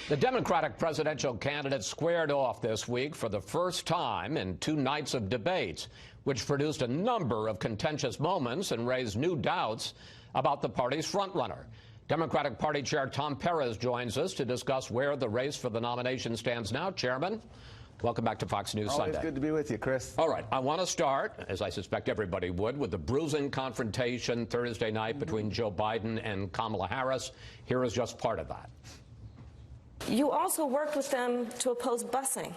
The Democratic presidential candidate squared off this week for the first time in 2 nights of debates, which produced a number of contentious moments and raised new doubts about the party's frontrunner. Democratic Party Chair Tom Perez joins us to discuss where the race for the nomination stands now. Chairman, welcome back to Fox News Sunday. Always good to be with you, Chris. All right, I want to start, as I suspect everybody would, with the bruising confrontation Thursday night between Joe Biden and Kamala Harris. Here is just part of that. You also worked with them to oppose busing.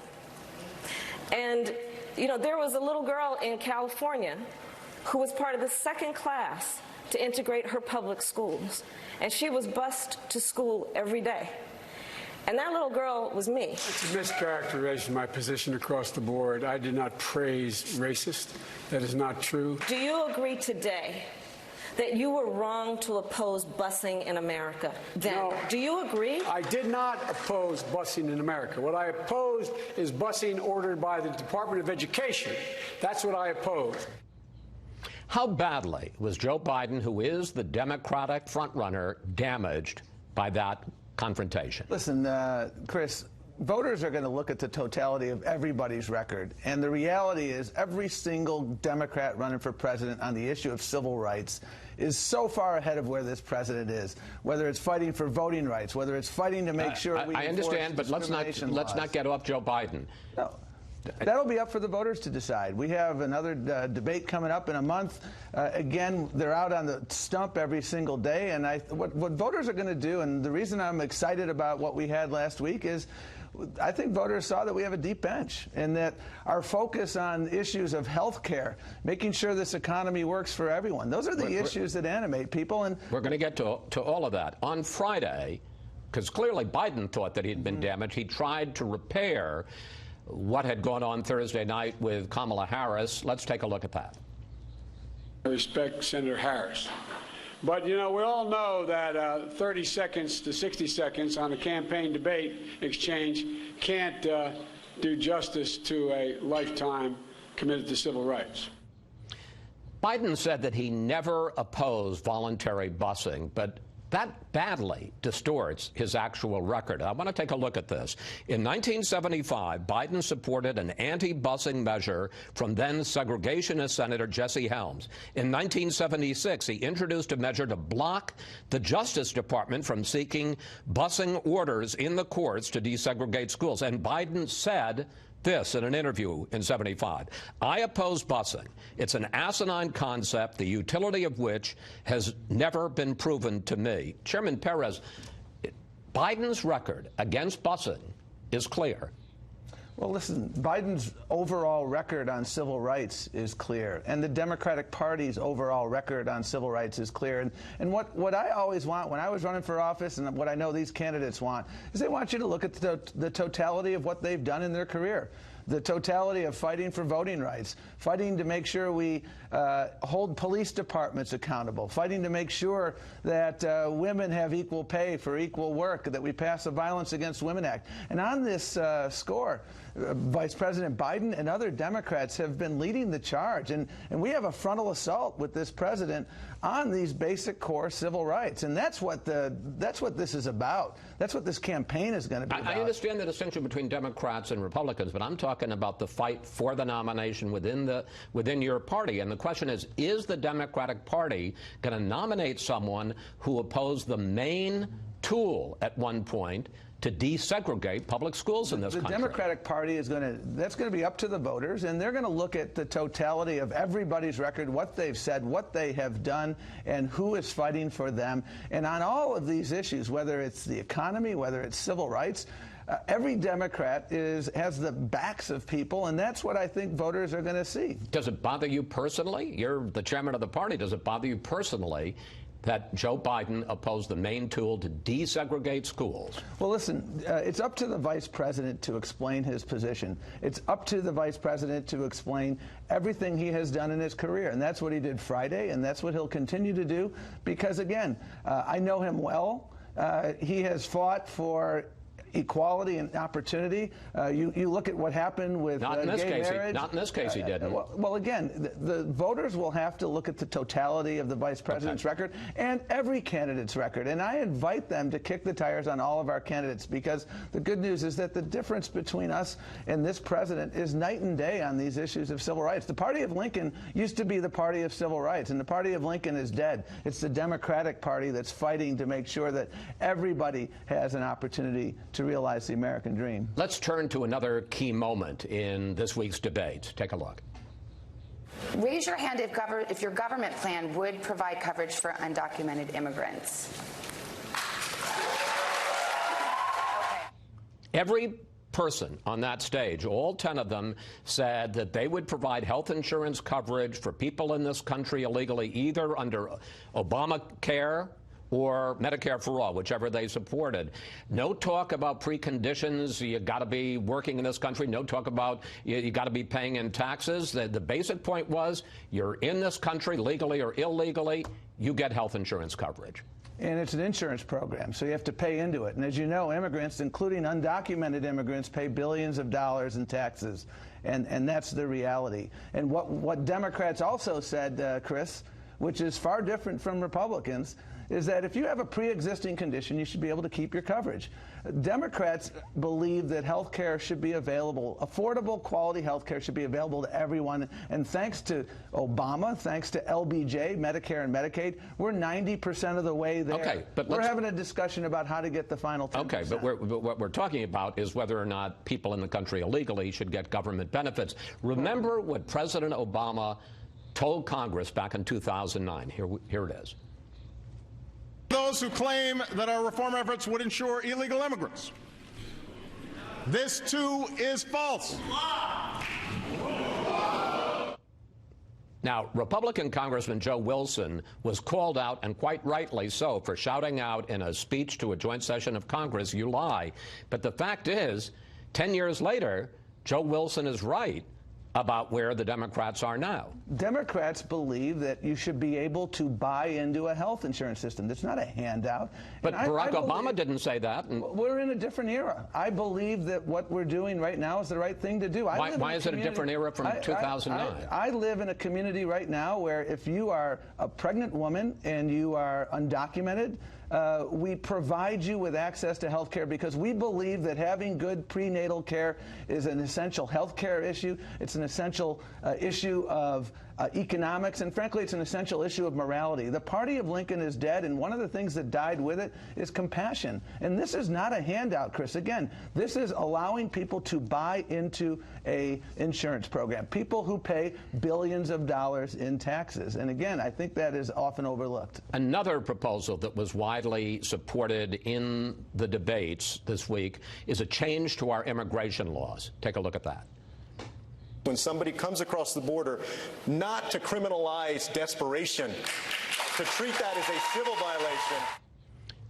And, you know, there was a little girl in California who was part of the second class to integrate her public schools. And she was bused to school every day. And that little girl was me. It's a mischaracterization of my position across the board. I did not praise racist. That is not true. Do you agree today that you were wrong to oppose busing in America then? No, do you agree? I did not oppose busing in America. What I opposed is busing ordered by the Department of Education. That's what I opposed. How badly was Joe Biden, who is the Democratic frontrunner, damaged by that confrontation? Listen, Chris, voters are going to look at the totality of everybody's record. And the reality is every single Democrat running for president on the issue of civil rights is so far ahead of where this president is, whether it's fighting for voting rights, whether it's fighting to make sure we I understand, but let's not get off Joe Biden. No. That'll be up for the voters to decide. We have another debate coming up in a month. Again, they're out on the stump every single day. And what voters are going to do, and the reason I'm excited about what we had last week is I think voters saw that we have a deep bench and that our focus on issues of health care, making sure this economy works for everyone, those are the issues that animate people. And we're going to get to all of that. On Friday, because clearly Biden thought that he'd been damaged, he tried to repair what had gone on Thursday night with Kamala Harris. Let's take a look at that. I respect Senator Harris. But, you know, we all know that 30 seconds to 60 seconds on a campaign debate exchange can't do justice to a lifetime committed to civil rights. Biden said that he never opposed voluntary busing, but that badly distorts his actual record. I want to take a look at this. In 1975, Biden supported an anti-busing measure from then segregationist Senator Jesse Helms. In 1976, he introduced a measure to block the Justice Department from seeking busing orders in the courts to desegregate schools. And Biden said this in an interview in 75. I oppose busing. It's an asinine concept, the utility of which has never been proven to me. Chairman Perez, Biden's record against busing is clear. Well, listen, Biden's overall record on civil rights is clear, and the Democratic Party's overall record on civil rights is clear. And what I always want when I was running for office, and what I know these candidates want, is they want you to look at the totality of what they've done in their career. The totality of fighting for voting rights, fighting to make sure we hold police departments accountable, fighting to make sure that women have equal pay for equal work, that we pass the Violence Against Women Act. And on this score, Vice President Biden and other Democrats have been leading the charge. And we have a frontal assault with this president on these basic core civil rights. And that's what this is about. That's what this campaign is going to be about. I understand the distinction between Democrats and Republicans, but I'm talking about the fight for the nomination within your party. And the question is the Democratic Party going to nominate someone who opposed the main tool at one point to desegregate public schools in this country? The Democratic Party that's going to be up to the voters, and they're going to look at the totality of everybody's record, what they've said, what they have done, and who is fighting for them. And on all of these issues, whether it's the economy, whether it's civil rights, every Democrat has the backs of people, and that's what I think voters are going to see. Does it bother you personally? You're the chairman of the party. Does it bother you personally that Joe Biden opposed the main tool to desegregate schools? Well, listen, it's up to the vice president to explain his position. It's up to the vice president to explain everything he has done in his career. And that's what he did Friday, and that's what he'll continue to do. Because, again, I know him well. He has fought for equality and opportunity. You look at what happened with not in this gay case. marriage. Not in this case, he didn't. Well, again, the voters will have to look at the totality of the vice president's record and every candidate's record. And I invite them to kick the tires on all of our candidates, because the good news is that the difference between us and this president is night and day on these issues of civil rights. The party of Lincoln used to be the party of civil rights, and the party of Lincoln is dead. It's the Democratic Party that's fighting to make sure that everybody has an opportunity to realize the American dream. Let's turn to another key moment in this week's debate. Take a look. Raise your hand if your government plan would provide coverage for undocumented immigrants. Okay. Every person on that stage, all 10 of them, said that they would provide health insurance coverage for people in this country illegally, either under Obamacare or Medicare for All, whichever they supported. No talk about preconditions. You got to be working in this country. No talk about you got to be paying in taxes. The basic point was, you're in this country legally or illegally, you get health insurance coverage. And it's an insurance program, so you have to pay into it. And as you know, immigrants, including undocumented immigrants, pay billions of dollars in taxes. And that's the reality. And what Democrats also said, Chris, which is far different from Republicans, is that if you have a pre-existing condition, you should be able to keep your coverage. Democrats believe that health care should be available, affordable, quality health care should be available to everyone. And thanks to Obama, thanks to LBJ, Medicare and Medicaid, we're 90% of the way there. Okay, but we're having a discussion about how to get the final 10%. Okay, but what we're talking about is whether or not people in the country illegally should get government benefits. Remember what President Obama told Congress back in 2009. Here it is. Those who claim that our reform efforts would ensure illegal immigrants. This, too, is false. Now, Republican Congressman Joe Wilson was called out, and quite rightly so, for shouting out in a speech to a joint session of Congress, "You lie." But the fact is, 10 years later, Joe Wilson is right about where the Democrats are now. Democrats believe that you should be able to buy into a health insurance system. That's not a handout. But Barack Obama didn't say that. We're in a different era. I believe that what we're doing right now is the right thing to do. Why is it a different era from 2009? I live in a community right now where if you are a pregnant woman and you are undocumented, we provide you with access to health care because we believe that having good prenatal care is an essential health care issue. It's an essential issue of economics, and frankly, it's an essential issue of morality. The party of Lincoln is dead, and one of the things that died with it is compassion. And this is not a handout, Chris. Again, this is allowing people to buy into a insurance program, people who pay billions of dollars in taxes. And again, I think that is often overlooked. Another proposal that was widely supported in the debates this week is a change to our immigration laws. Take a look at that. When somebody comes across the border, not to criminalize desperation, to treat that as a civil violation.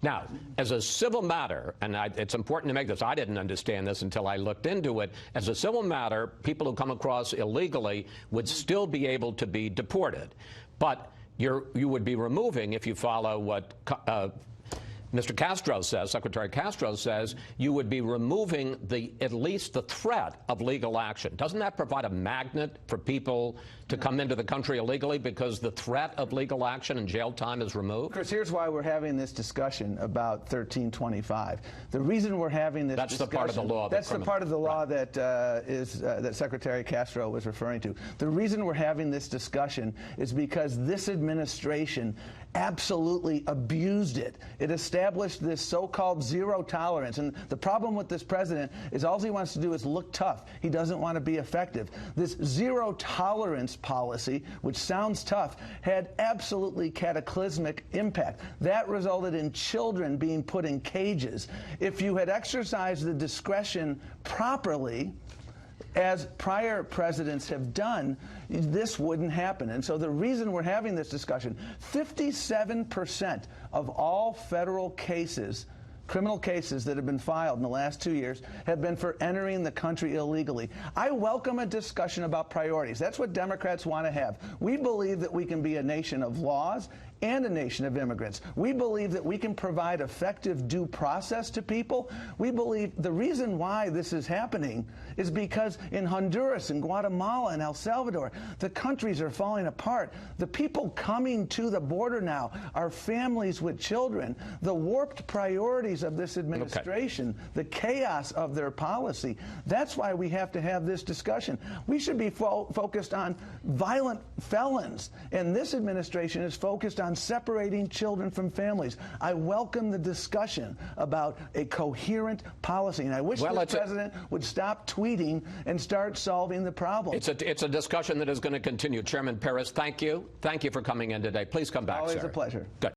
Now, as a civil matter, and it's important to make this, I didn't understand this until I looked into it. As a civil matter, people who come across illegally would still be able to be deported. But you would be removing, if you follow what Mr. Castro says, Secretary Castro says, you would be removing at least the threat of legal action. Doesn't that provide a magnet for people to come into the country illegally because the threat of legal action and jail time is removed? Chris, here's why we're having this discussion about 1325. The reason we're having this discussion... That's the part of the law. That's the part of the law that that Secretary Castro was referring to. The reason we're having this discussion is because this administration absolutely abused it. It established this so-called zero tolerance. And the problem with this president is all he wants to do is look tough. He doesn't want to be effective. This zero tolerance policy, which sounds tough, had absolutely cataclysmic impact. That resulted in children being put in cages. If you had exercised the discretion properly, as prior presidents have done, this wouldn't happen. And so the reason we're having this discussion, 57% of all federal cases, criminal cases that have been filed in the last 2 years, have been for entering the country illegally. I welcome a discussion about priorities. That's what Democrats want to have. We believe that we can be a nation of laws and a nation of immigrants. We believe that we can provide effective due process to people. We believe the reason why this is happening is because in Honduras and Guatemala and El Salvador, the countries are falling apart. The people coming to the border now are families with children. The warped priorities of this administration, the chaos of their policy, that's why we have to have this discussion. We should be focused on violent felons, and this administration is focused on separating children from families. I welcome the discussion about a coherent policy, and I wish the president would stop tweeting and start solving the problem. It's a discussion that is going to continue. Chairman Perez, thank you. Thank you for coming in today. Please come back, Always sir. a pleasure. Good.